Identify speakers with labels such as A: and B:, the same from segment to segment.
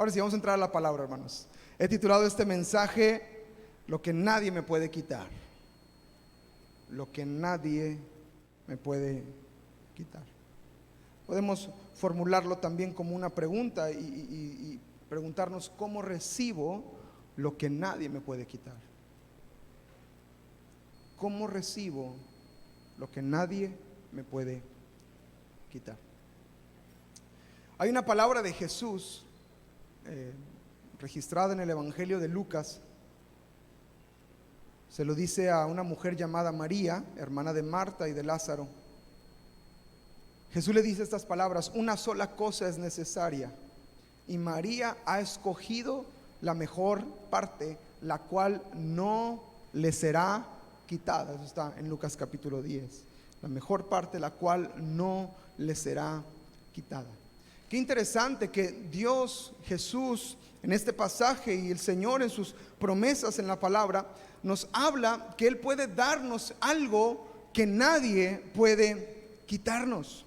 A: Ahora sí, vamos a entrar a la palabra, hermanos. He titulado este mensaje: lo que nadie me puede quitar. Lo que nadie me puede quitar. Podemos formularlo también como una pregunta y preguntarnos: ¿cómo recibo lo que nadie me puede quitar? ¿Cómo recibo lo que nadie me puede quitar? Hay una palabra de Jesús registrada en el Evangelio de Lucas. Se lo dice a una mujer llamada María, hermana de Marta y de Lázaro. Jesús le dice estas palabras: una sola cosa es necesaria, y María ha escogido la mejor parte, la cual no le será quitada. Eso está en Lucas capítulo 10. La mejor parte, la cual no le será quitada. Qué interesante que Dios, Jesús, en este pasaje, y el Señor en sus promesas en la palabra, nos habla que Él puede darnos algo que nadie puede quitarnos.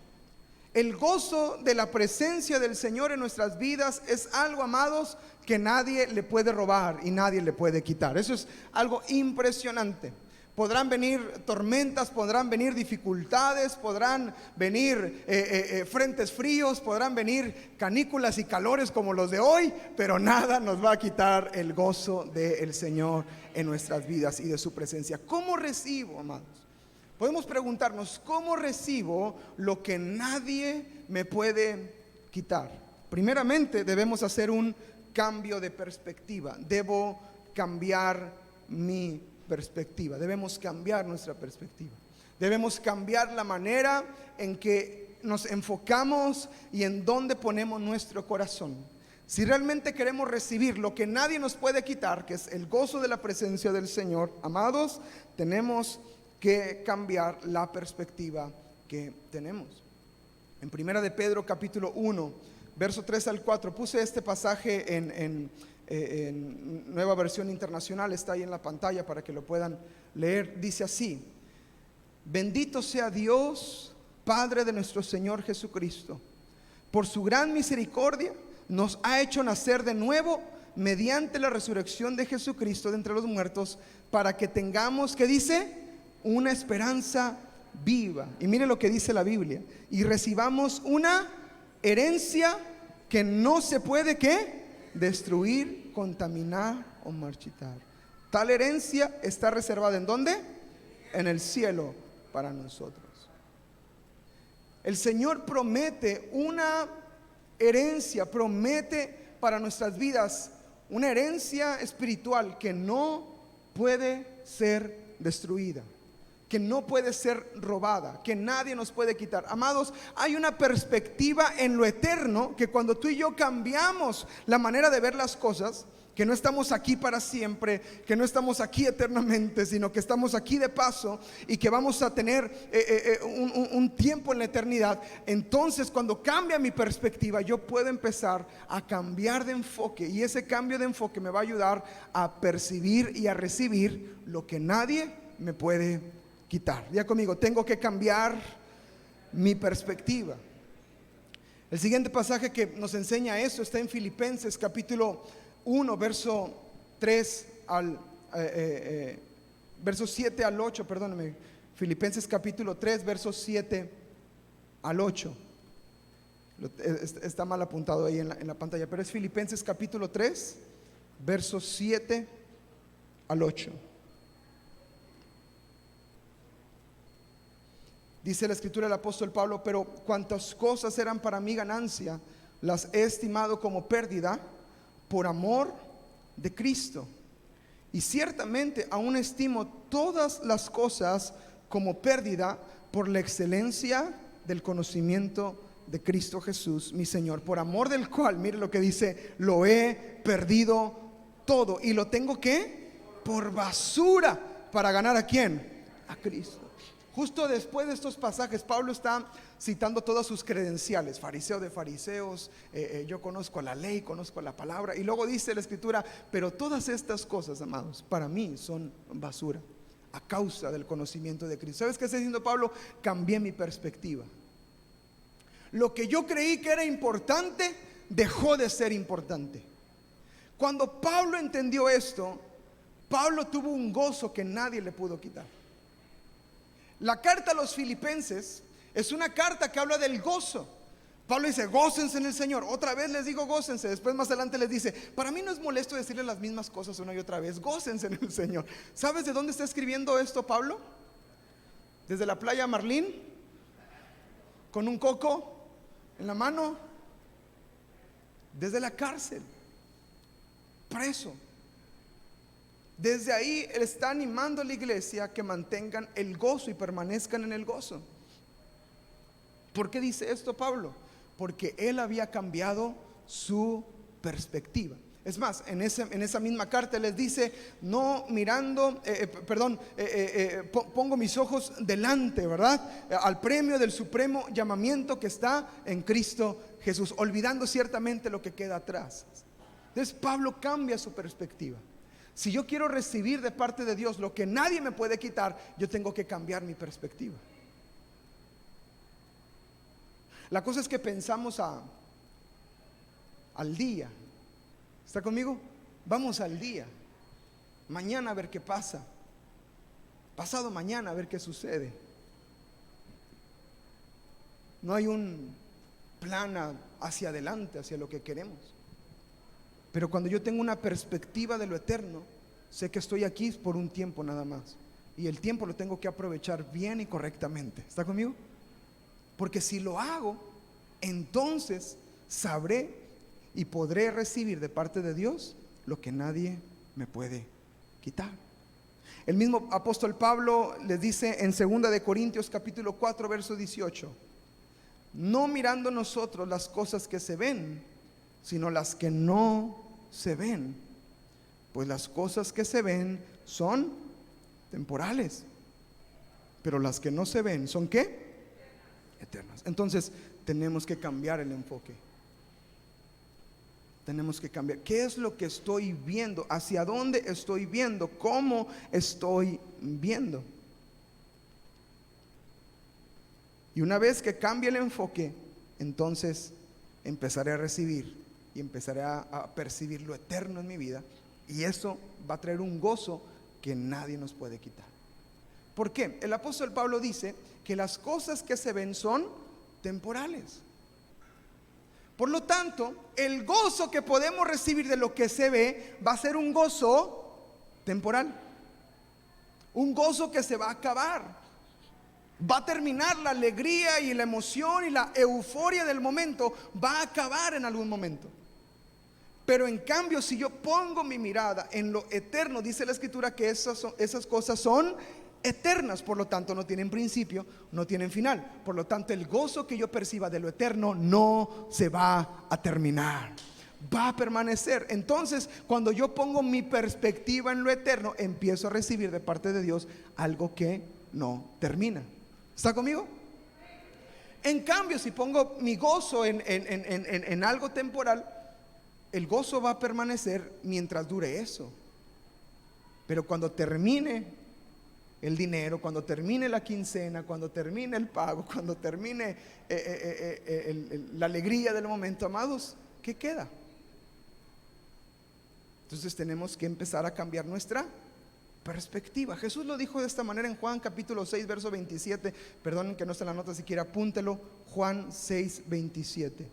A: El gozo de la presencia del Señor en nuestras vidas es algo, amados, que nadie le puede robar y nadie le puede quitar. Eso es algo impresionante. Podrán venir tormentas, podrán venir dificultades, podrán venir frentes fríos, podrán venir canículas y calores como los de hoy, pero nada nos va a quitar el gozo del Señor en nuestras vidas y de su presencia. ¿Cómo recibo, amados? Podemos preguntarnos: ¿cómo recibo lo que nadie me puede quitar? Primeramente, debemos hacer un cambio de perspectiva. Debo cambiar mi perspectiva. Debemos cambiar nuestra perspectiva. Debemos cambiar la manera en que nos enfocamos y en dónde ponemos nuestro corazón. Si realmente queremos recibir lo que nadie nos puede quitar, que es el gozo de la presencia del Señor, amados, tenemos que cambiar la perspectiva que tenemos. En Primera de Pedro capítulo 1, verso 3 al 4, puse este pasaje en Nueva Versión Internacional, está ahí en la pantalla para que lo puedan leer. Dice así: bendito sea Dios, Padre de nuestro Señor Jesucristo, por su gran misericordia nos ha hecho nacer de nuevo mediante la resurrección de Jesucristo de entre los muertos, para que tengamos, ¿qué dice? Una esperanza viva. Y mire lo que dice la Biblia: y recibamos una herencia que no se puede, ¿qué? Destruir, contaminar o marchitar. Tal herencia está reservada ¿en dónde? En el cielo para nosotros. El Señor promete una herencia, promete para nuestras vidas una herencia espiritual que no puede ser destruida, que no puede ser robada, que nadie nos puede quitar. Amados, hay una perspectiva en lo eterno, que cuando tú y yo cambiamos la manera de ver las cosas, que no estamos aquí para siempre, que no estamos aquí eternamente, sino que estamos aquí de paso y que vamos a tener un tiempo en la eternidad. Entonces, cuando cambia mi perspectiva, yo puedo empezar a cambiar de enfoque, y ese cambio de enfoque me va a ayudar a percibir y a recibir lo que nadie me puede quitar. Ya conmigo: tengo que cambiar mi perspectiva. El siguiente pasaje que nos enseña eso está en Filipenses capítulo 1, verso 3 al verso 7 al 8, perdóname. Filipenses capítulo 3, versos 7 al 8. Está mal apuntado ahí en la pantalla, pero es Filipenses capítulo 3, versos 7 al 8. Dice la escritura del apóstol Pablo: pero cuantas cosas eran para mí ganancia, las he estimado como pérdida por amor de Cristo. Y ciertamente aún estimo todas las cosas como pérdida por la excelencia del conocimiento de Cristo Jesús, mi Señor, por amor del cual, mire lo que dice, lo he perdido todo y lo tengo ¿qué? Por basura, para ganar ¿a quién? A Cristo. Justo después de estos pasajes, Pablo está citando todas sus credenciales: fariseo de fariseos, yo conozco la ley, conozco la palabra. Y luego dice la escritura: pero todas estas cosas, amados, para mí son basura a causa del conocimiento de Cristo. ¿Sabes qué está diciendo Pablo? Cambié mi perspectiva. Lo que yo creí que era importante, dejó de ser importante. Cuando Pablo entendió esto, Pablo tuvo un gozo que nadie le pudo quitar. La carta a los Filipenses es una carta que habla del gozo. Pablo dice, gócense en el Señor. Otra vez les digo, gócense. Después más adelante les dice, para mí no es molesto decirles las mismas cosas una y otra vez. Gócense en el Señor. ¿Sabes de dónde está escribiendo esto Pablo? Desde la playa Marlín, con un coco en la mano, desde la cárcel, preso. Desde ahí él está animando a la iglesia a que mantengan el gozo y permanezcan en el gozo. ¿Por qué dice esto Pablo? Porque él había cambiado su perspectiva. Es más, en esa misma carta les dice, no mirando, pongo mis ojos delante, ¿verdad? Al premio del supremo llamamiento que está en Cristo Jesús, olvidando ciertamente lo que queda atrás. Entonces Pablo cambia su perspectiva. Si yo quiero recibir de parte de Dios lo que nadie me puede quitar, yo tengo que cambiar mi perspectiva. La cosa es que pensamos al día. ¿Está conmigo? Vamos al día. Mañana a ver qué pasa. Pasado mañana a ver qué sucede. No hay un plan hacia adelante, hacia lo que queremos. Pero cuando yo tengo una perspectiva de lo eterno, sé que estoy aquí por un tiempo nada más. Y el tiempo lo tengo que aprovechar bien y correctamente. ¿Está conmigo? Porque si lo hago, entonces sabré y podré recibir de parte de Dios lo que nadie me puede quitar. El mismo apóstol Pablo les dice en 2 de Corintios capítulo 4 verso 18, no mirando nosotros las cosas que se ven, sino las que no se ven, pues las cosas que se ven son temporales, pero las que no se ven son ¿qué? Eternas. Entonces tenemos que cambiar el enfoque. Tenemos que cambiar. ¿Qué es lo que estoy viendo? ¿Hacia dónde estoy viendo? ¿Cómo estoy viendo? Y una vez que cambie el enfoque, entonces empezaré a recibir y empezaré a percibir lo eterno en mi vida. Y eso va a traer un gozo que nadie nos puede quitar. ¿Por qué? El apóstol Pablo dice que las cosas que se ven son temporales. Por lo tanto, el gozo que podemos recibir de lo que se ve va a ser un gozo temporal. Un gozo que se va a acabar. Va a terminar la alegría y la emoción y la euforia del momento. Va a acabar en algún momento. Pero en cambio, si yo pongo mi mirada en lo eterno, dice la escritura que esas cosas son eternas, por lo tanto no tienen principio, no tienen final. Por lo tanto, el gozo que yo perciba de lo eterno no se va a terminar, va a permanecer. Entonces, cuando yo pongo mi perspectiva en lo eterno, empiezo a recibir de parte de Dios algo que no termina. ¿Está conmigo? En cambio, si pongo mi gozo en algo temporal, el gozo va a permanecer mientras dure eso. Pero cuando termine el dinero, cuando termine la quincena, cuando termine el pago, cuando termine la alegría del momento, amados, ¿qué queda? Entonces tenemos que empezar a cambiar nuestra perspectiva. Jesús lo dijo de esta manera en Juan capítulo 6 verso 27. Perdonen que no está en la nota, si quiere apúntelo. Juan 6, 27.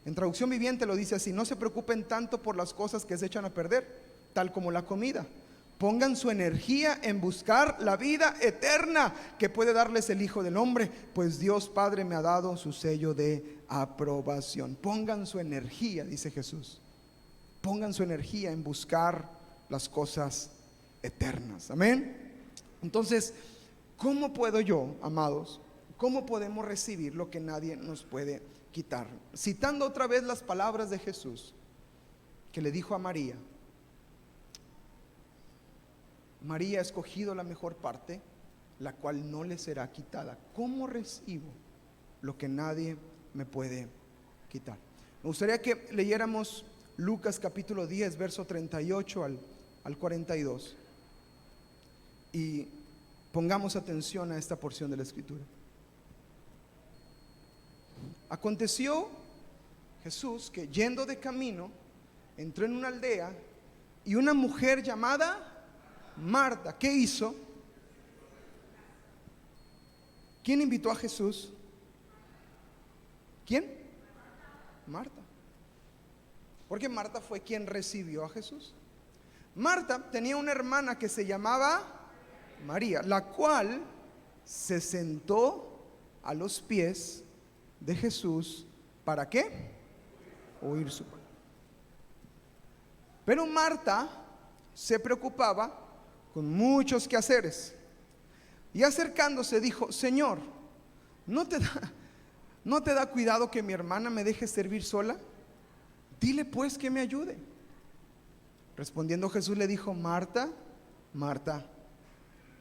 A: En traducción viviente lo dice así: no se preocupen tanto por las cosas que se echan a perder, tal como la comida. Pongan su energía en buscar la vida eterna que puede darles el Hijo del Hombre, pues Dios Padre me ha dado su sello de aprobación. Pongan su energía, dice Jesús. Pongan su energía en buscar las cosas eternas. Amén. Entonces, ¿cómo puedo yo, amados? ¿Cómo podemos recibir lo que nadie nos puede quitar? Citando otra vez las palabras de Jesús que le dijo a María: María ha escogido la mejor parte, la cual no le será quitada. ¿Cómo recibo lo que nadie me puede quitar? Me gustaría que leyéramos Lucas capítulo 10, verso 38 al 42. Y pongamos atención a esta porción de la escritura. Aconteció Jesús que yendo de camino entró en una aldea y una mujer llamada Marta, ¿qué hizo? ¿Quién invitó a Jesús? ¿Quién? Marta. Porque Marta fue quien recibió a Jesús. Marta tenía una hermana que se llamaba María, la cual se sentó a los pies de Jesús. ¿Para qué? Oír su palabra. Pero Marta se preocupaba con muchos quehaceres y acercándose dijo: Señor, ¿no te da cuidado que mi hermana me deje servir sola? Dile pues que me ayude. Respondiendo Jesús le dijo: Marta, Marta,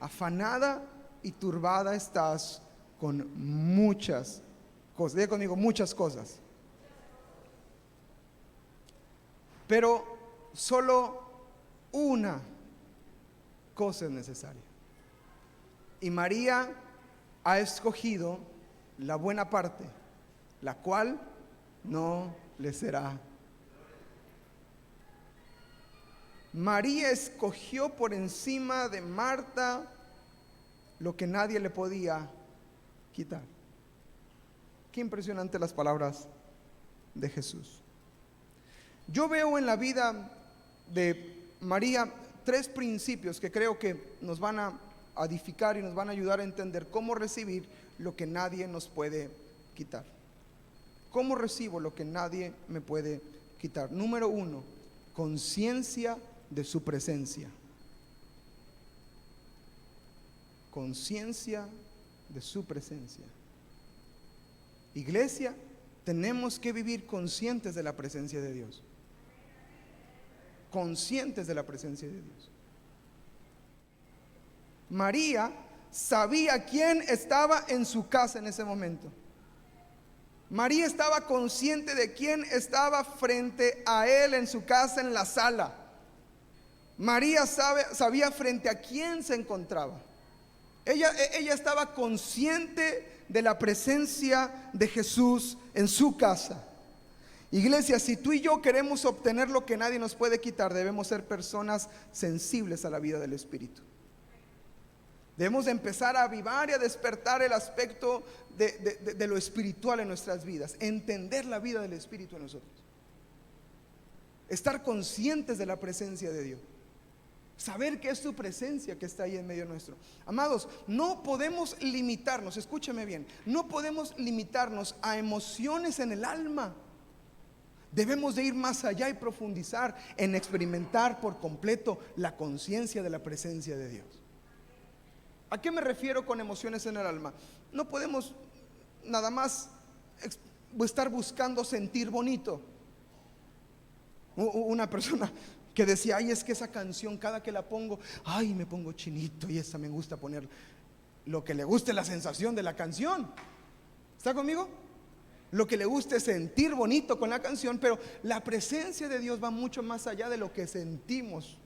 A: afanada y turbada estás con muchas cosas. Diga conmigo, muchas cosas. Pero solo una cosa es necesaria. Y María ha escogido la buena parte, la cual no le será. María escogió por encima de Marta lo que nadie le podía quitar. Qué impresionante las palabras de Jesús. Yo veo en la vida de María 3 principios que creo que nos van a edificar y nos van a ayudar a entender cómo recibir lo que nadie nos puede quitar. ¿Cómo recibo lo que nadie me puede quitar? Número 1, conciencia de su presencia. Conciencia de su presencia. Iglesia, tenemos que vivir conscientes de la presencia de Dios. Conscientes de la presencia de Dios. María sabía quién estaba en su casa en ese momento. María estaba consciente de quién estaba frente a él en su casa, en la sala. María sabía frente a quién se encontraba. Ella estaba consciente de la presencia de Jesús en su casa. Iglesia, si tú y yo queremos obtener lo que nadie nos puede quitar, debemos ser personas sensibles a la vida del Espíritu. Debemos de empezar a avivar y a despertar el aspecto de lo espiritual en nuestras vidas, entender la vida del Espíritu en nosotros, estar conscientes de la presencia de Dios, saber que es su presencia que está ahí en medio nuestro. Amados, no podemos limitarnos, escúcheme bien, no podemos limitarnos a emociones en el alma. Debemos de ir más allá y profundizar en experimentar por completo la conciencia de la presencia de Dios. ¿A qué me refiero con emociones en el alma? No podemos nada más estar buscando sentir bonito. Una persona que decía: ay, es que esa canción cada que la pongo, ay, me pongo chinito, y esa me gusta poner. Lo que le guste la sensación de la canción. ¿Está conmigo? Lo que le guste es sentir bonito con la canción, pero la presencia de Dios va mucho más allá de lo que sentimos.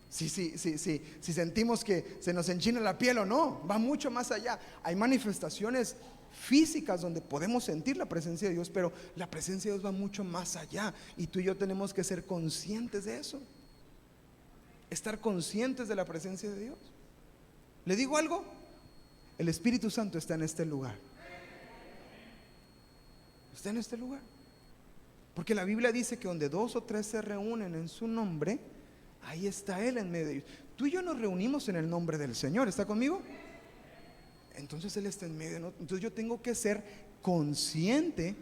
A: Si sentimos que se nos enchina la piel o no, va mucho más allá. Hay manifestaciones físicas donde podemos sentir la presencia de Dios, pero la presencia de Dios va mucho más allá, y tú y yo tenemos que ser conscientes de eso, estar conscientes de la presencia de Dios. ¿Le digo algo? El Espíritu Santo está en este lugar. Está en este lugar, porque la Biblia dice que donde 2 o 3 se reúnen en su nombre, ahí está Él en medio de ellos. Tú y yo nos reunimos en el nombre del Señor. ¿Está conmigo? Entonces Él está en medio, ¿no? Entonces yo tengo que ser consciente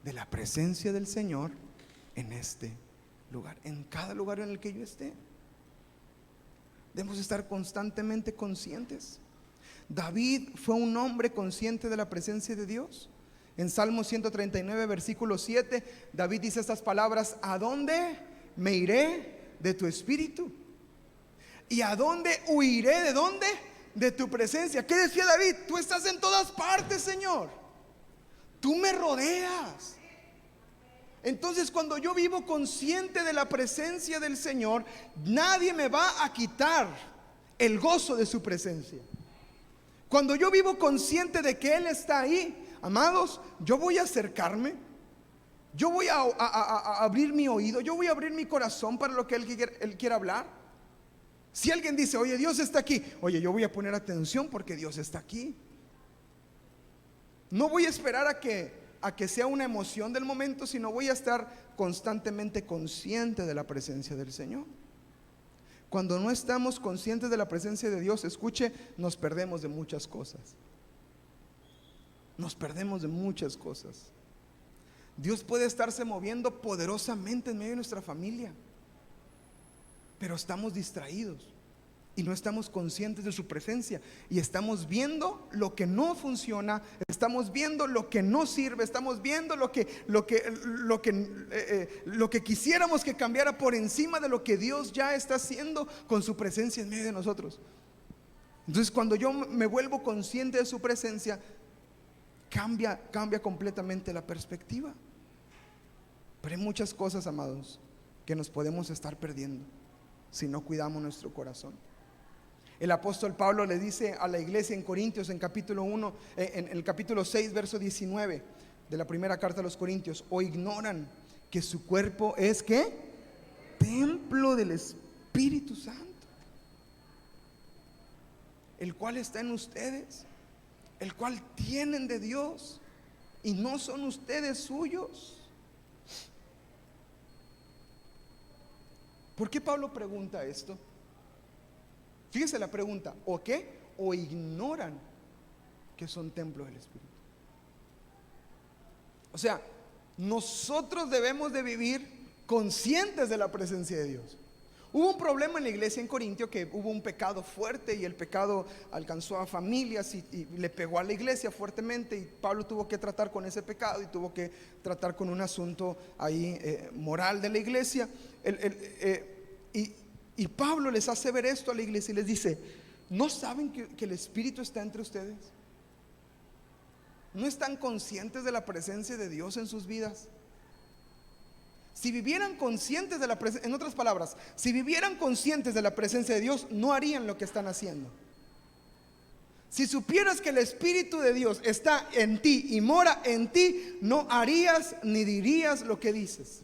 A: de la presencia del Señor en este lugar, en cada lugar en el que yo esté. Debemos estar constantemente conscientes. David fue un hombre consciente de la presencia de Dios. En Salmo 139, versículo 7, David dice estas palabras: ¿a dónde me iré de tu espíritu? ¿Y a dónde huiré? ¿De dónde? De tu presencia. ¿Qué decía David? Tú estás en todas partes, Señor. Tú me rodeas. Entonces, cuando yo vivo consciente de la presencia del Señor, nadie me va a quitar el gozo de su presencia. Cuando yo vivo consciente de que Él está ahí, amados, yo voy a acercarme, Yo voy a abrir mi oído, yo voy a abrir mi corazón para lo que Él quiera hablar. Si alguien dice, oye, Dios está aquí, oye, yo voy a poner atención porque Dios está aquí. No voy a esperar a que sea una emoción del momento, sino voy a estar constantemente consciente de la presencia del Señor. Cuando no estamos conscientes de la presencia de Dios, escuche, nos perdemos de muchas cosas. Nos perdemos de muchas cosas. Dios puede estarse moviendo poderosamente en medio de nuestra familia, pero estamos distraídos y no estamos conscientes de su presencia, y estamos viendo lo que no funciona, estamos viendo lo que no sirve, estamos viendo lo que quisiéramos que cambiara por encima de lo que Dios ya está haciendo con su presencia en medio de nosotros. Entonces, cuando yo me vuelvo consciente de su presencia, cambia completamente la perspectiva. Pero hay muchas cosas, amados, que nos podemos estar perdiendo si no cuidamos nuestro corazón. El apóstol Pablo le dice a la iglesia en Corintios, en capítulo 1, en el capítulo 6, verso 19 de la primera carta a los Corintios: ¿o ignoran que su cuerpo es ¿qué? Templo del Espíritu Santo, el cual está en ustedes, el cual tienen de Dios, y no son ustedes suyos? ¿Por qué Pablo pregunta esto? Fíjese la pregunta: ¿o qué? ¿O ignoran que son templo del Espíritu? O sea, nosotros debemos de vivir conscientes de la presencia de Dios. Hubo un problema en la iglesia en Corintio, que hubo un pecado fuerte, y el pecado alcanzó a familias y le pegó a la iglesia fuertemente, y Pablo tuvo que tratar con ese pecado y tuvo que tratar con un asunto ahí moral de la iglesia. Y Pablo les hace ver esto a la iglesia y les dice: ¿no saben que el Espíritu está entre ustedes? ¿No están conscientes de la presencia de Dios en sus vidas? Si vivieran conscientes de la presencia, en otras palabras, si vivieran conscientes de la presencia de Dios, no harían lo que están haciendo. Si supieras que el Espíritu de Dios está en ti y mora en ti, no harías ni dirías lo que dices.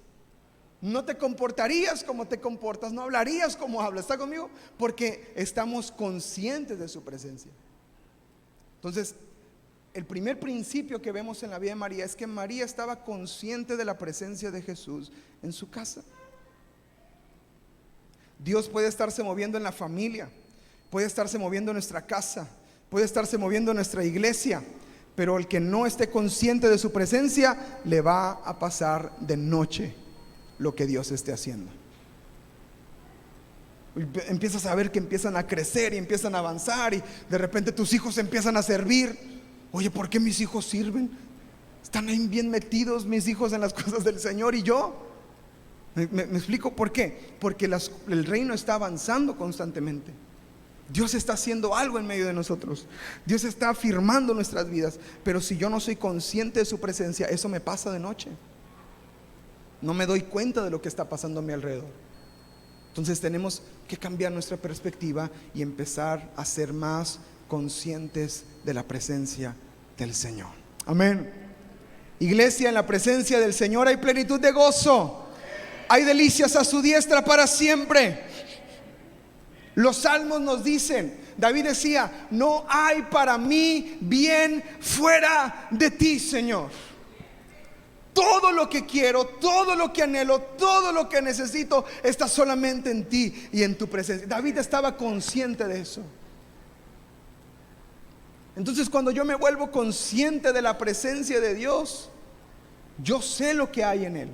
A: No te comportarías como te comportas, no hablarías como hablas. ¿Está conmigo? Porque estamos conscientes de su presencia. Entonces, el primer principio que vemos en la vida de María es que María estaba consciente de la presencia de Jesús en su casa. Dios puede estarse moviendo en la familia, puede estarse moviendo en nuestra casa, puede estarse moviendo en nuestra iglesia, pero el que no esté consciente de su presencia, le va a pasar de noche lo que Dios esté haciendo. Empiezas a ver que empiezan a crecer y empiezan a avanzar, y de repente tus hijos empiezan a servir. Oye, ¿por qué mis hijos sirven? Están ahí bien metidos mis hijos en las cosas del Señor, y yo me explico por qué. Porque el reino está avanzando constantemente. Dios está haciendo algo en medio de nosotros. Dios está afirmando nuestras vidas. Pero si yo no soy consciente de su presencia, eso me pasa de noche. No me doy cuenta de lo que está pasando a mi alrededor. Entonces tenemos que cambiar nuestra perspectiva y empezar a ser más conscientes de la presencia del Señor. Amén. Iglesia, en la presencia del Señor hay plenitud de gozo, hay delicias a su diestra para siempre. Los salmos nos dicen, David decía: no hay para mí bien fuera de ti, Señor. Todo lo que quiero, todo lo que anhelo, todo lo que necesito está solamente en ti y en tu presencia. David estaba consciente de eso. Entonces, cuando yo me vuelvo consciente de la presencia de Dios, yo sé lo que hay en Él.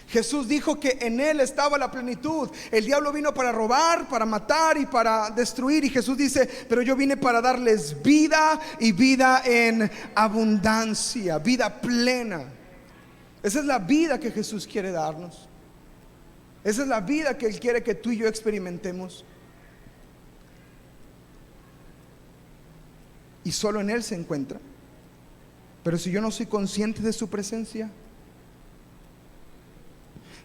A: Jesús dijo que en Él estaba la plenitud. El diablo vino para robar, para matar y para destruir, y Jesús dice: pero yo vine para darles vida, y vida en abundancia, vida plena. Esa es la vida que Jesús quiere darnos. Esa es la vida que Él quiere que tú y yo experimentemos. Y solo en Él se encuentra. Pero si yo no soy consciente de su presencia,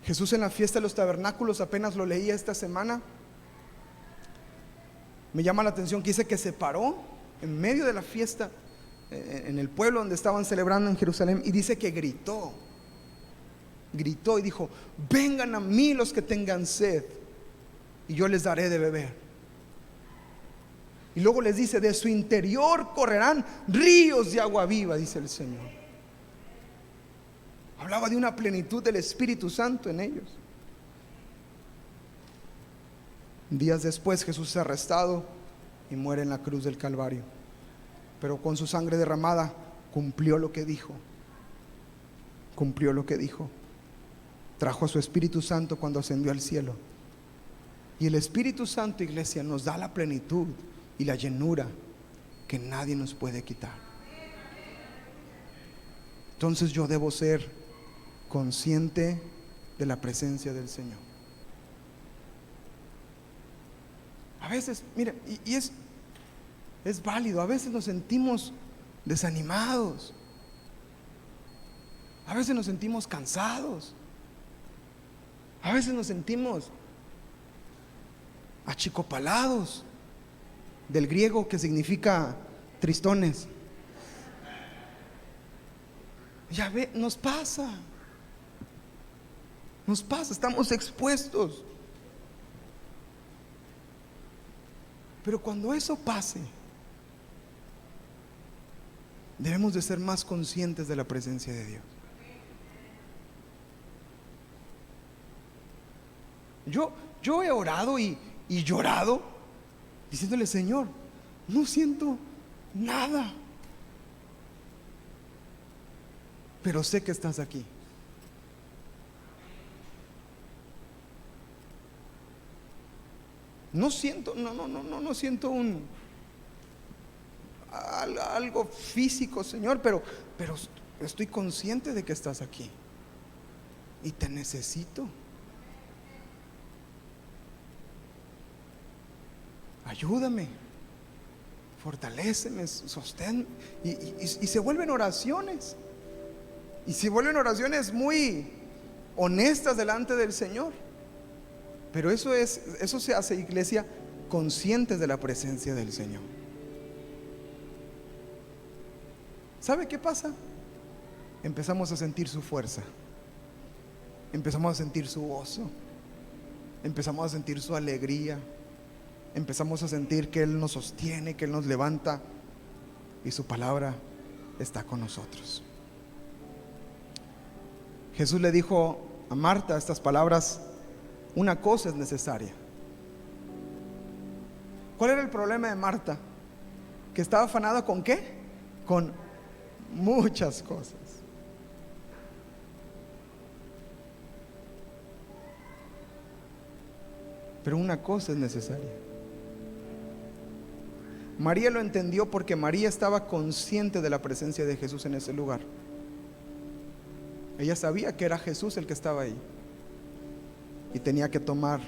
A: Jesús en la fiesta de los tabernáculos, apenas lo leía esta semana, me llama la atención que dice que se paró en medio de la fiesta en el pueblo donde estaban celebrando en Jerusalén, y dice que gritó. gritó y dijo: vengan a mí los que tengan sed, y yo les daré de beber. Y luego les dice: de su interior correrán ríos de agua viva, dice el Señor. Hablaba de una plenitud del Espíritu Santo en ellos. Días después Jesús es arrestado y muere en la cruz del Calvario, pero con su sangre derramada cumplió lo que dijo. Cumplió lo que dijo. Trajo a su Espíritu Santo cuando ascendió al cielo. Y el Espíritu Santo, iglesia, nos da la plenitud y la llenura que nadie nos puede quitar. Entonces yo debo ser consciente de la presencia del Señor. A veces, mire, y es válido, a veces nos sentimos desanimados, a veces nos sentimos cansados, a veces nos sentimos achicopalados, del griego que significa tristones. Ya ve, nos pasa, estamos expuestos. Pero cuando eso pase, debemos de ser más conscientes de la presencia de Dios. Yo he orado y llorado diciéndole: Señor, no siento nada, pero sé que estás aquí. No siento, no siento algo físico, Señor, pero estoy consciente de que estás aquí y te necesito. Ayúdame, fortaléceme, sostén. Y se vuelven oraciones, y se vuelven oraciones muy honestas delante del Señor. Pero eso se hace, iglesia, conscientes de la presencia del Señor. ¿Sabe qué pasa? Empezamos a sentir su fuerza, empezamos a sentir su gozo, empezamos a sentir su alegría, empezamos a sentir que Él nos sostiene, que Él nos levanta, y su palabra está con nosotros. Jesús le dijo a Marta estas palabras: una cosa es necesaria. ¿Cuál era el problema de Marta? Que estaba afanada ¿con qué? Con muchas cosas. Pero una cosa es necesaria. María lo entendió porque María estaba consciente de la presencia de Jesús en ese lugar. Ella sabía que era Jesús el que estaba ahí, y tenía que tomar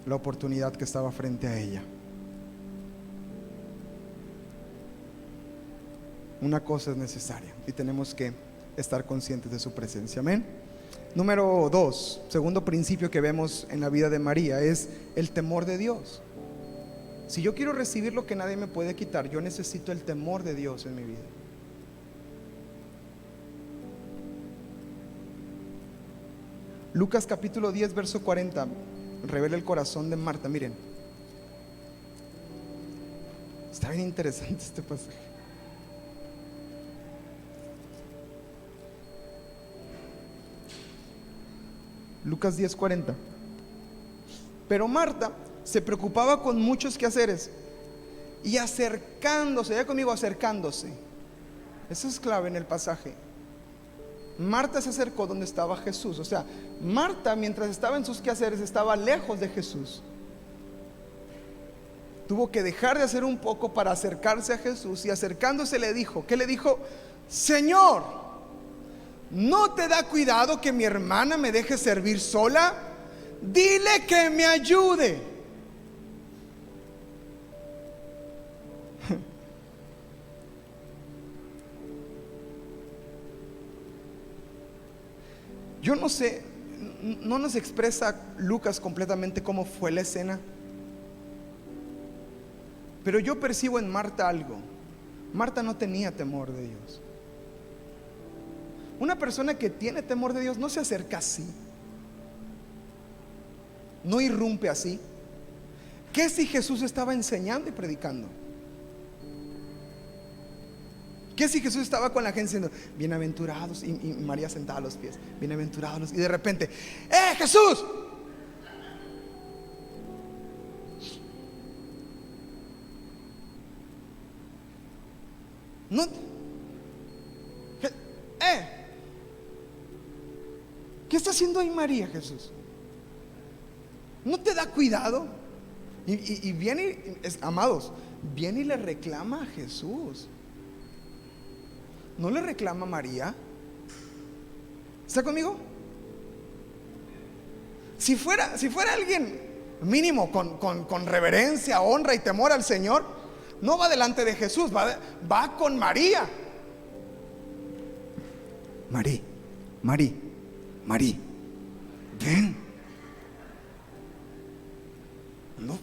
A: la oportunidad que estaba frente a ella. Una cosa es necesaria y tenemos que estar conscientes de su presencia. Amén. Número 2, segundo principio que vemos en la vida de María, es el temor de Dios. Si yo quiero recibir lo que nadie me puede quitar, yo necesito el temor de Dios en mi vida. Lucas capítulo 10 verso 40 revela el corazón de Marta. Miren, está bien interesante este pasaje. Lucas 10:40. Pero Marta se preocupaba con muchos quehaceres, y acercándose, ya conmigo, acercándose. Eso es clave en el pasaje. Marta se acercó donde estaba Jesús. O sea, Marta, mientras estaba en sus quehaceres, estaba lejos de Jesús. Tuvo que dejar de hacer un poco para acercarse a Jesús, y acercándose le dijo, ¿qué le dijo? Señor, ¿no te da cuidado que mi hermana me deje servir sola? Dile que me ayude. Yo no sé, no nos expresa Lucas completamente cómo fue la escena, pero yo percibo en Marta algo. Marta no tenía temor de Dios. una persona que tiene temor de Dios no se acerca así, no irrumpe así. ¿Qué si Jesús estaba enseñando y predicando? ¿Qué si Jesús estaba con la gente diciendo bienaventurados y María sentada a los pies, bienaventurados, y de repente, Jesús? No, ¿qué está haciendo ahí María, Jesús? ¿No te da cuidado? Y viene, amados, viene y le reclama a Jesús. ¿No le reclama a María? ¿Está conmigo? Si fuera alguien mínimo con reverencia, honra y temor al Señor, no va delante de Jesús, va con María. María, ven.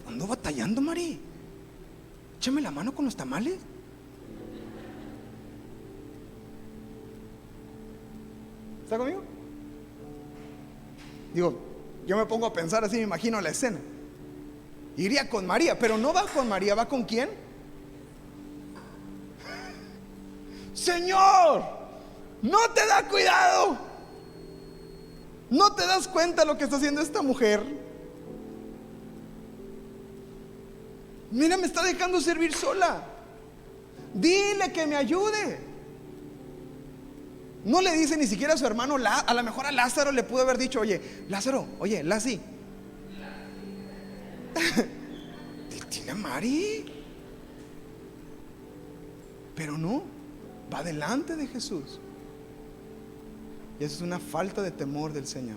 A: Ando batallando, María. Échame la mano con los tamales. ¿Está conmigo? Digo, yo me pongo a pensar así, me imagino la escena. Iría con María, pero no va con María, ¿va con quién? Señor, ¿no te da cuidado? ¿No te das cuenta lo que está haciendo esta mujer? Mira, me está dejando servir sola. Dile que me ayude. No le dice ni siquiera a su hermano, a lo mejor a Lázaro le pudo haber dicho, oye, Lázaro, oye, Lazi. Dile a Mari. Pero no, va delante de Jesús. Y eso es una falta de temor del Señor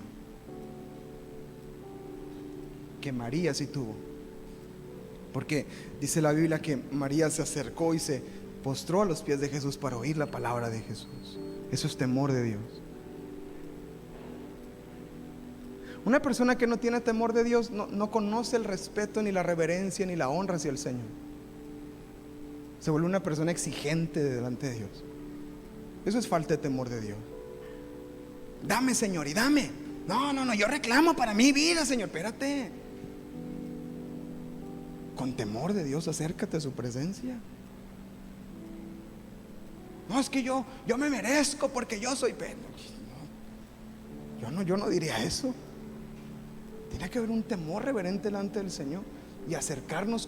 A: que María sí tuvo. Porque dice la Biblia que María se acercó y se postró a los pies de Jesús para oír la palabra de Jesús. Eso es temor de Dios. Una persona que no tiene temor de Dios no conoce el respeto, ni la reverencia, ni la honra hacia el Señor. Se vuelve una persona exigente delante de Dios. Eso es falta de temor de Dios. Dame, Señor, y dame. No, yo reclamo para mi vida, Señor. Espérate. Con temor de Dios, acércate a su presencia. No, es que yo me merezco porque yo soy yo no diría eso. Tiene que haber un temor reverente delante del Señor y acercarnos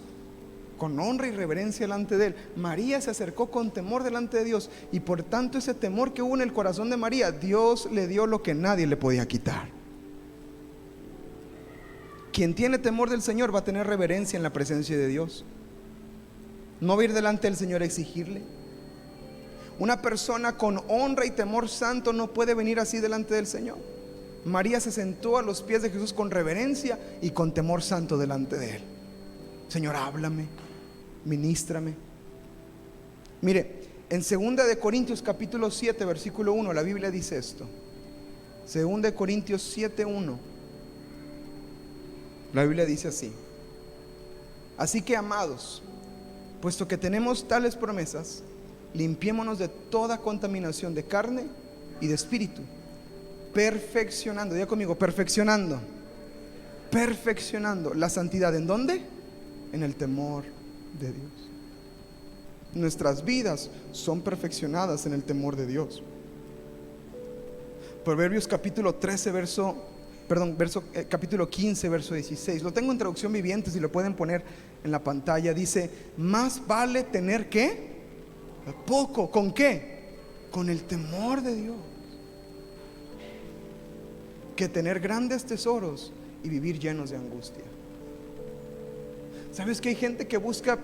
A: con honra y reverencia delante de Él. María se acercó con temor delante de Dios, y por tanto ese temor que hubo en el corazón de María, Dios le dio lo que nadie le podía quitar. Quien tiene temor del Señor va a tener reverencia en la presencia de Dios. No va a ir delante del Señor a exigirle. Una persona con honra y temor santo no puede venir así delante del Señor. María se sentó a los pies de Jesús con reverencia y con temor santo delante de Él. Señor, háblame, ministrame. Mire, en 2 de Corintios capítulo 7 versículo 1, la Biblia dice esto. 2 de Corintios 7, 1. La Biblia dice así: así que, amados, puesto que tenemos tales promesas, limpiémonos de toda contaminación de carne y de espíritu, perfeccionando, diga conmigo, perfeccionando la santidad. ¿En dónde? En el temor de Dios. Nuestras vidas son perfeccionadas en el temor de Dios. Proverbios capítulo 13 capítulo 15 verso 16. Lo tengo en traducción viviente, si lo pueden poner en la pantalla. Dice: más vale tener ¿qué? Poco. ¿Con qué? Con el temor de Dios, que tener grandes tesoros y vivir llenos de angustia. ¿Sabes que hay gente que busca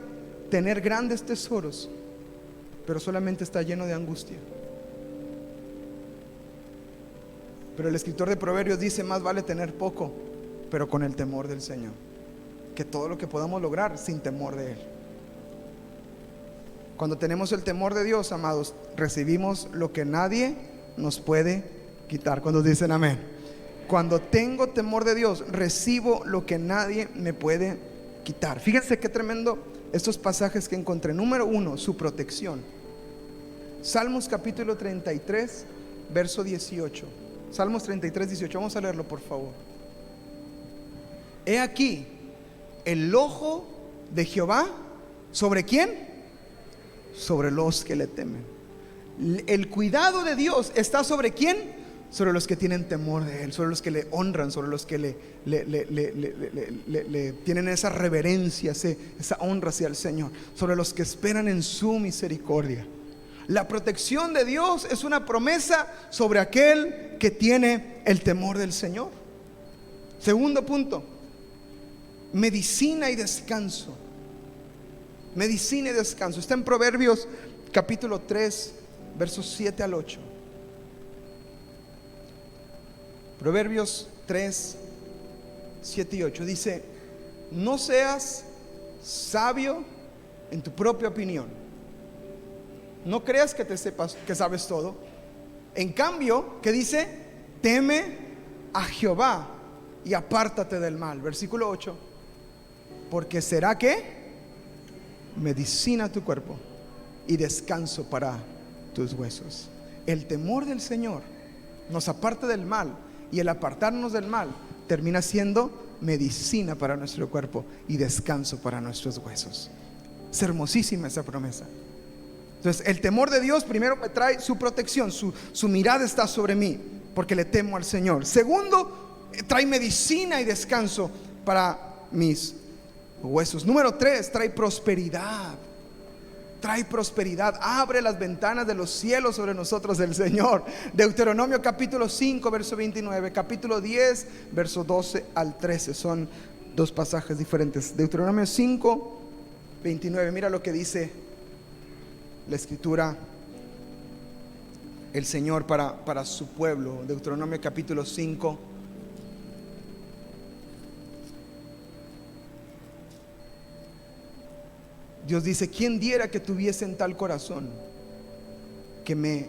A: tener grandes tesoros, pero solamente está lleno de angustia? Pero el escritor de Proverbios dice: más vale tener poco, pero con el temor del Señor, que todo lo que podamos lograr sin temor de Él. Cuando tenemos el temor de Dios, amados, recibimos lo que nadie nos puede quitar. Cuando dicen amén. Cuando tengo temor de Dios, recibo lo que nadie me puede quitar. Fíjense qué tremendo estos pasajes que encontré. Número 1, su protección. Salmos capítulo 33 verso 18. Salmos 33, 18. Vamos a leerlo, por favor. He aquí el ojo de Jehová, ¿sobre quién? Sobre los que le temen. El cuidado de Dios está ¿sobre quién? Sobre los que tienen temor de Él, sobre los que le honran, sobre los que le tienen esa reverencia, esa honra hacia el Señor, sobre los que esperan en su misericordia. La protección de Dios es una promesa sobre aquel que tiene el temor del Señor. Segundo punto, medicina y descanso. Medicina y descanso. Está en Proverbios capítulo 3, versos 7 al 8. Proverbios 3, 7 y 8 dice: no seas sabio en tu propia opinión. No creas que te sepas, que sabes todo. En cambio, ¿qué dice? Teme a Jehová y apártate del mal. Versículo 8. Porque será que medicina a tu cuerpo y descanso para tus huesos. El temor del Señor nos aparta del mal, y el apartarnos del mal termina siendo medicina para nuestro cuerpo y descanso para nuestros huesos. Es hermosísima esa promesa. Entonces, el temor de Dios primero me trae su protección, su mirada está sobre mí porque le temo al Señor. Segundo, trae medicina y descanso para mis huesos. Número 3, trae prosperidad. Trae prosperidad, abre las ventanas de los cielos sobre nosotros el Señor. Deuteronomio capítulo 5, verso 29, capítulo 10, verso 12 al 13. Son dos pasajes diferentes. Deuteronomio 5, 29. Mira lo que dice la escritura, el Señor para su pueblo. Deuteronomio capítulo 5. Dios dice: ¿quién diera que tuviesen tal corazón, que me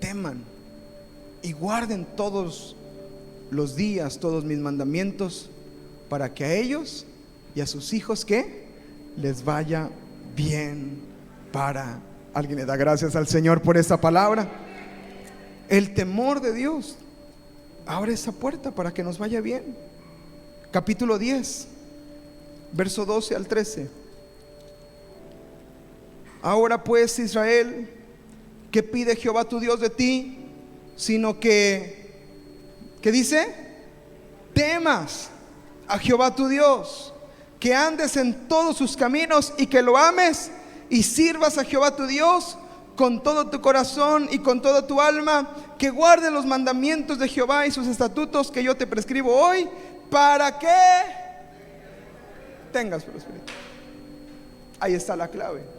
A: teman y guarden todos los días todos mis mandamientos, para que a ellos y a sus hijos que les vaya bien para... Alguien le da gracias al Señor por esa palabra. El temor de Dios abre esa puerta para que nos vaya bien. Capítulo 10, verso 12 al 13. Ahora pues, Israel, ¿qué pide Jehová tu Dios de ti? Sino que, ¿qué dice? Temas a Jehová tu Dios, que andes en todos sus caminos y que lo ames y sirvas a Jehová tu Dios con todo tu corazón y con toda tu alma, que guardes los mandamientos de Jehová y sus estatutos que yo te prescribo hoy, para que tengas prosperidad. Ahí está la clave.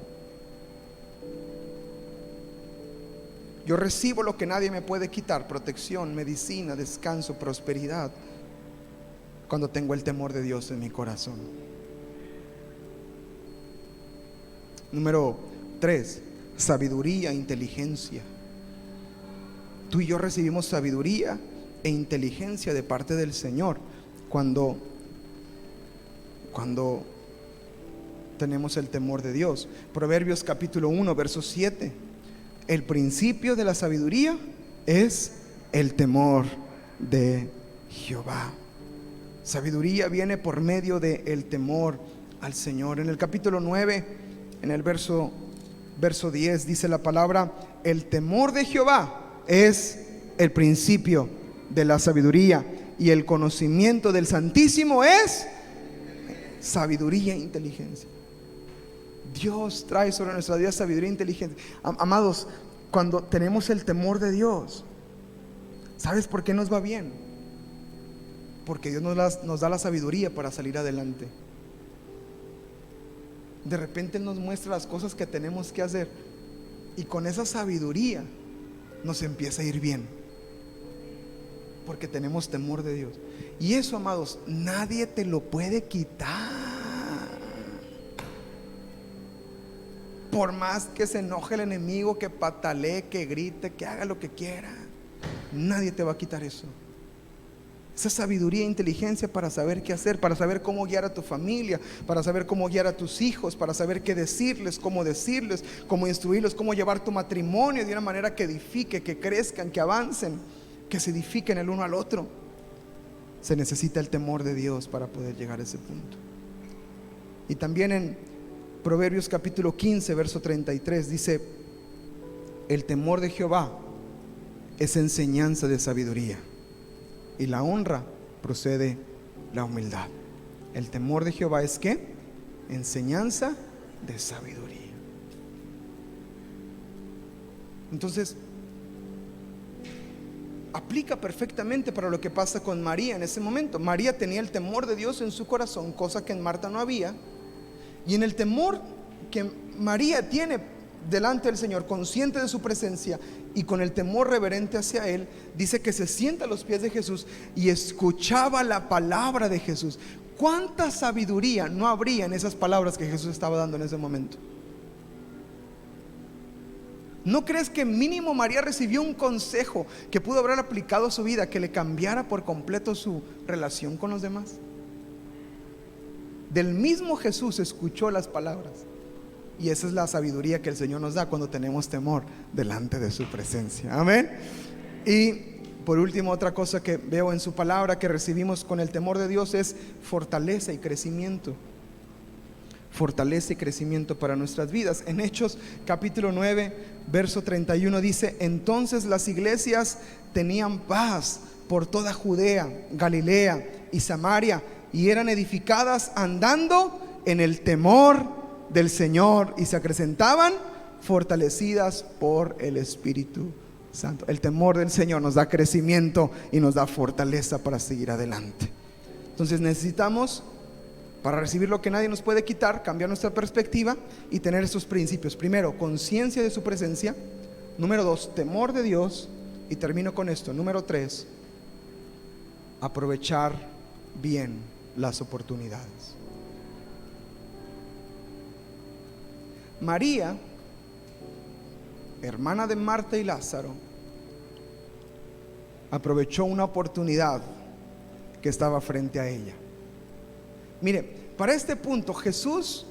A: Yo recibo lo que nadie me puede quitar: protección, medicina, descanso, prosperidad, cuando tengo el temor de Dios en mi corazón. Número 3, sabiduría e inteligencia. Tú y yo recibimos sabiduría e inteligencia de parte del Señor cuando tenemos el temor de Dios. Proverbios capítulo 1, verso 7. El principio de la sabiduría es el temor de Jehová. Sabiduría viene por medio del temor al Señor. En el capítulo 9, en el verso 10, dice la palabra: el temor de Jehová es el principio de la sabiduría, y el conocimiento del Santísimo es sabiduría e inteligencia. Dios trae sobre nuestra vida sabiduría e inteligencia. Amados, cuando tenemos el temor de Dios, ¿sabes por qué nos va bien? Porque Dios nos da la sabiduría para salir adelante. De repente nos muestra las cosas que tenemos que hacer, y con esa sabiduría nos empieza a ir bien, porque tenemos temor de Dios. Y eso, amados, nadie te lo puede quitar. Por más que se enoje el enemigo, que patalee, que grite, que haga lo que quiera, nadie te va a quitar eso. Esa sabiduría e inteligencia para saber qué hacer, para saber cómo guiar a tu familia, para saber cómo guiar a tus hijos, para saber qué decirles, cómo instruirlos, cómo llevar tu matrimonio de una manera que edifique, que crezcan, que avancen, que se edifiquen el uno al otro. Se necesita el temor de Dios para poder llegar a ese punto. Y también en Proverbios capítulo 15, verso 33 dice: el temor de Jehová es enseñanza de sabiduría, y la honra procede la humildad. El temor de Jehová es ¿qué? Enseñanza de sabiduría. Entonces, aplica perfectamente para lo que pasa con María en ese momento. María tenía el temor de Dios en su corazón, cosa que en Marta no había. Y en el temor que María tiene delante del Señor, consciente de su presencia y con el temor reverente hacia Él, dice que se sienta a los pies de Jesús y escuchaba la palabra de Jesús. ¿Cuánta sabiduría no habría en esas palabras que Jesús estaba dando en ese momento? ¿No crees que mínimo María recibió un consejo que pudo haber aplicado a su vida, que le cambiara por completo su relación con los demás? Del mismo Jesús escuchó las palabras. Y esa es la sabiduría que el Señor nos da cuando tenemos temor delante de su presencia. Amén. Y por último, otra cosa que veo en su palabra que recibimos con el temor de Dios es fortaleza y crecimiento. Fortaleza y crecimiento para nuestras vidas. En Hechos capítulo 9, verso 31 dice: entonces las iglesias tenían paz por toda Judea, Galilea y Samaria, y eran edificadas andando en el temor del Señor, y se acrecentaban fortalecidas por el Espíritu Santo. El temor del Señor nos da crecimiento y nos da fortaleza para seguir adelante. Entonces necesitamos, para recibir lo que nadie nos puede quitar, cambiar nuestra perspectiva y tener estos principios. Primero, conciencia de su presencia. Número 2, temor de Dios. Y termino con esto. Número 3, aprovechar bien las oportunidades. María, hermana de Marta y Lázaro, aprovechó una oportunidad que estaba frente a ella. Mire, para este punto Jesús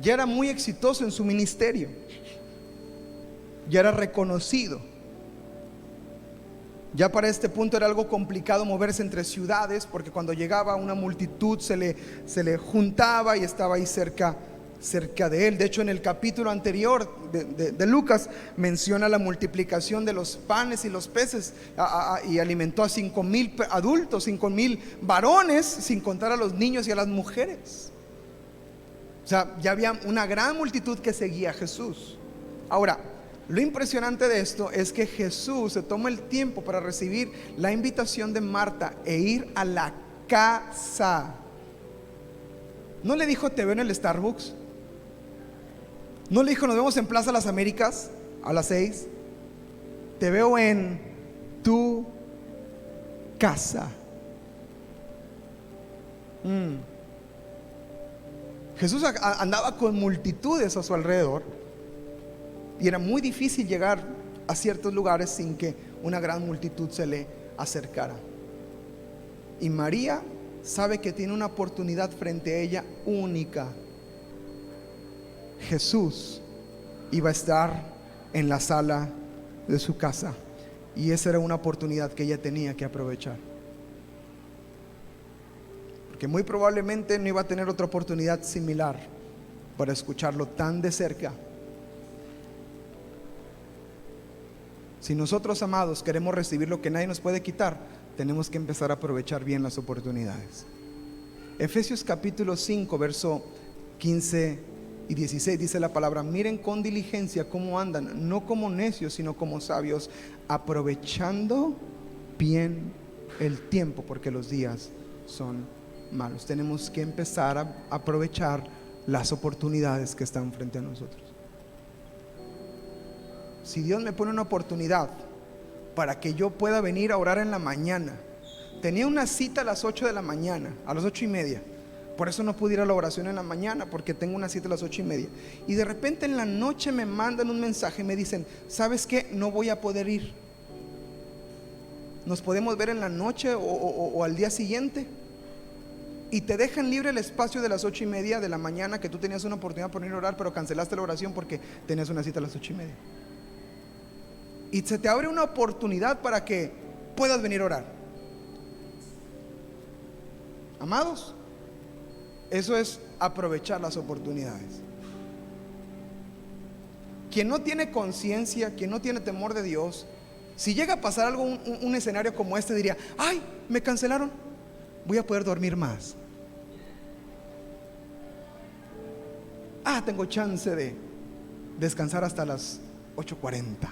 A: ya era muy exitoso en su ministerio, ya era reconocido. Ya para este punto era algo complicado moverse entre ciudades, porque cuando llegaba una multitud se le juntaba y estaba ahí cerca de él. De hecho, en el capítulo anterior de Lucas menciona la multiplicación de los panes y los peces, y alimentó a 5,000 adultos, 5,000 varones, sin contar a los niños y a las mujeres. O sea, ya había una gran multitud que seguía a Jesús. Ahora, lo impresionante de esto es que Jesús se toma el tiempo para recibir la invitación de Marta e ir a la casa. No le dijo: te veo en el Starbucks. No le dijo: nos vemos en Plaza Las Américas a las 6. Te veo en tu casa. Jesús andaba con multitudes a su alrededor, y era muy difícil llegar a ciertos lugares sin que una gran multitud se le acercara. Y María sabe que tiene una oportunidad frente a ella única. Jesús iba a estar en la sala de su casa, y esa era una oportunidad que ella tenía que aprovechar, porque muy probablemente no iba a tener otra oportunidad similar para escucharlo tan de cerca. Si nosotros, amados, queremos recibir lo que nadie nos puede quitar, tenemos que empezar a aprovechar bien las oportunidades. Efesios capítulo 5, verso 15 y 16 dice la palabra: miren con diligencia cómo andan, no como necios, sino como sabios, aprovechando bien el tiempo, porque los días son malos. Tenemos que empezar a aprovechar las oportunidades que están frente a nosotros. Si Dios me pone una oportunidad para que yo pueda venir a orar en la mañana, tenía una cita a las 8 de la mañana, a las 8:30. Por eso no pude ir a la oración en la mañana, porque tengo una cita a las 8:30. Y de repente en la noche me mandan un mensaje y me dicen: ¿sabes qué? No voy a poder ir. nos podemos ver en la noche o al día siguiente, y te dejan libre el espacio de las 8:30 de la mañana, que tú tenías una oportunidad por ir a orar, pero cancelaste la oración porque tenías una cita a las 8:30, y se te abre una oportunidad para que puedas venir a orar. Amados, eso es aprovechar las oportunidades. Quien no tiene conciencia, quien no tiene temor de Dios, si llega a pasar algo, un escenario como este, diría: ay, me cancelaron, voy a poder dormir más. Tengo chance de descansar hasta las 8:40.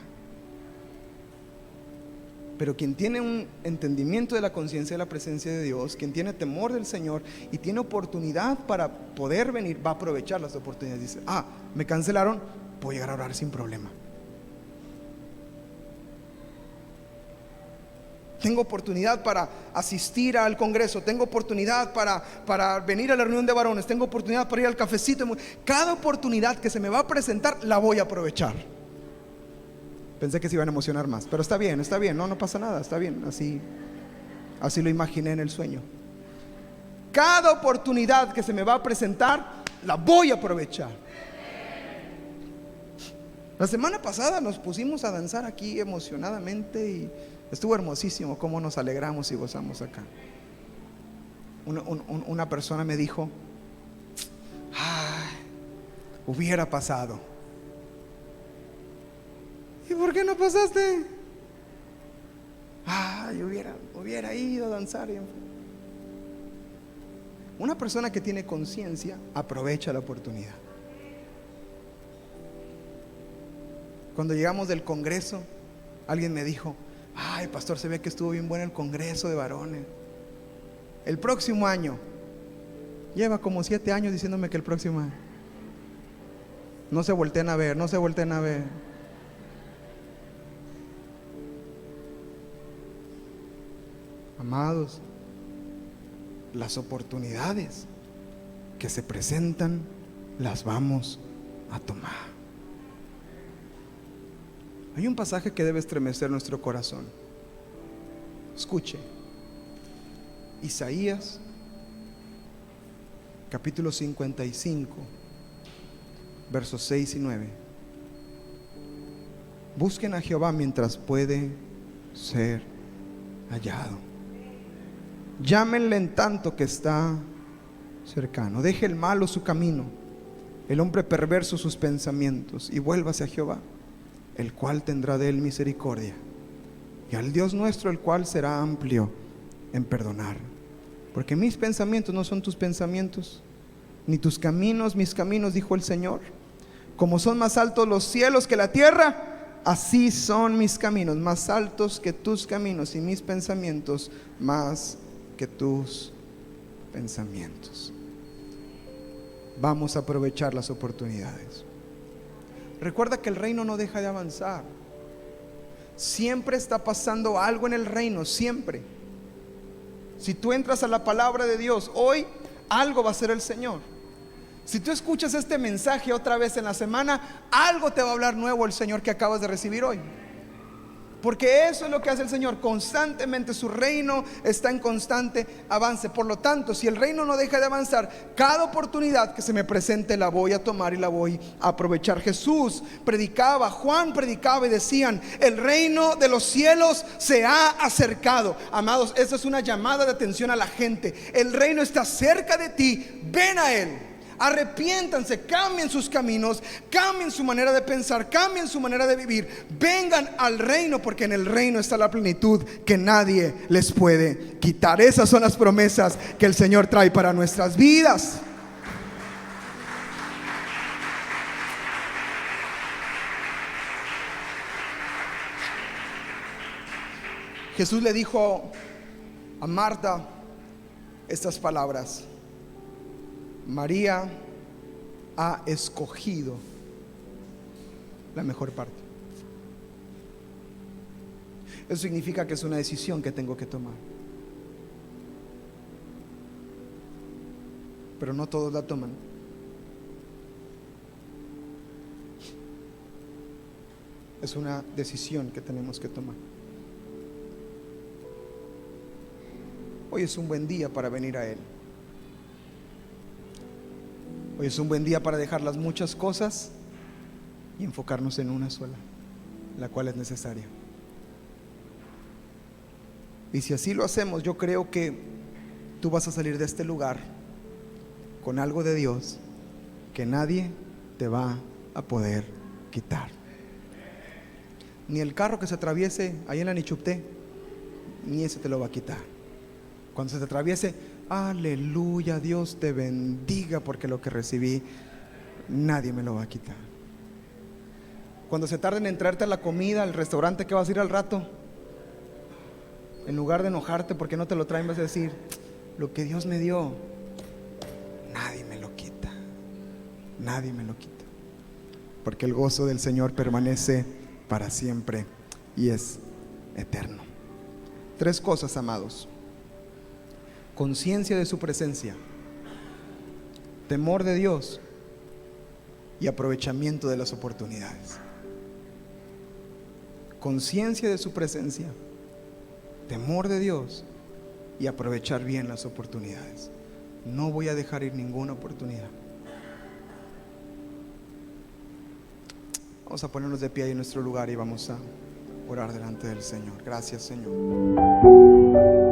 A: Pero quien tiene un entendimiento de la conciencia de la presencia de Dios, quien tiene temor del Señor y tiene oportunidad para poder venir, va a aprovechar las oportunidades. Dice: me cancelaron, puedo llegar a orar sin problema. Tengo oportunidad para asistir al congreso, tengo oportunidad para venir a la reunión de varones, tengo oportunidad para ir al cafecito. Cada oportunidad que se me va a presentar la voy a aprovechar. Pensé que se iban a emocionar más, pero está bien, no pasa nada, está bien, así lo imaginé en el sueño. Cada oportunidad que se me va a presentar, la voy a aprovechar. La semana pasada nos pusimos a danzar aquí emocionadamente y estuvo hermosísimo cómo nos alegramos y gozamos acá. Una persona me dijo: hubiera pasado. ¿Y por qué no pasaste? Yo hubiera ido a danzar. Una persona que tiene conciencia aprovecha la oportunidad. Cuando llegamos del congreso, alguien me dijo: pastor, se ve que estuvo bien bueno el congreso de varones. El próximo año. Lleva como 7 años diciéndome que el próximo año. No se volteen a ver. Amados, las oportunidades que se presentan las vamos a tomar. Hay un pasaje que debe estremecer nuestro corazón. Escuche. Isaías capítulo 55, versos 6 y 9. Busquen a Jehová mientras puede ser hallado. Llámenle en tanto que está cercano. Deje el malo su camino, el hombre perverso sus pensamientos, y vuélvase a Jehová, el cual tendrá de él misericordia, y al Dios nuestro, el cual será amplio en perdonar. Porque mis pensamientos no son tus pensamientos, ni tus caminos mis caminos, dijo el Señor. Como son más altos los cielos que la tierra, así son mis caminos, más altos que tus caminos, y mis pensamientos más que tus pensamientos. Vamos a aprovechar las oportunidades. Recuerda que el reino no deja de avanzar. Siempre está pasando algo en el reino, siempre. Si tú entras a la palabra de Dios, hoy algo va a hacer el Señor. Si tú escuchas este mensaje otra vez en la semana, algo te va a hablar nuevo el Señor que acabas de recibir hoy. Porque eso es lo que hace el Señor constantemente. Su reino está en constante avance. Por lo tanto, si el reino no deja de avanzar, cada oportunidad que se me presente la voy a tomar y la voy a aprovechar. Jesús predicaba, Juan predicaba y decían: el reino de los cielos se ha acercado. Amados, esa es una llamada de atención a la gente. El reino está cerca de ti, ven a él. Arrepiéntanse, cambien sus caminos, cambien su manera de pensar, cambien su manera de vivir. Vengan al reino, porque en el reino está la plenitud que nadie les puede quitar. Esas son las promesas que el Señor trae para nuestras vidas. Jesús le dijo a Marta estas palabras: María ha escogido la mejor parte. Eso significa que es una decisión que tengo que tomar. Pero no todos la toman. Es una decisión que tenemos que tomar. hoy es un buen día para venir a Él. Hoy es un buen día para dejar las muchas cosas y enfocarnos en una sola, la cual es necesaria. Y si así lo hacemos, yo creo que tú vas a salir de este lugar con algo de Dios que nadie te va a poder quitar. Ni el carro que se atraviese ahí en la Nichupté, ni ese te lo va a quitar. Cuando se te atraviese, aleluya, Dios te bendiga porque lo que recibí, nadie me lo va a quitar. Cuando se tarden en traerte la comida al restaurante que vas a ir al rato, en lugar de enojarte porque no te lo traen, vas a decir: lo que Dios me dio, nadie me lo quita, nadie me lo quita, porque el gozo del Señor permanece para siempre y es eterno. 3 cosas, amados: conciencia de su presencia, temor de Dios y aprovechamiento de las oportunidades. Conciencia de su presencia, temor de Dios y aprovechar bien las oportunidades. No voy a dejar ir ninguna oportunidad. Vamos a ponernos de pie ahí en nuestro lugar y vamos a orar delante del Señor. Gracias, Señor.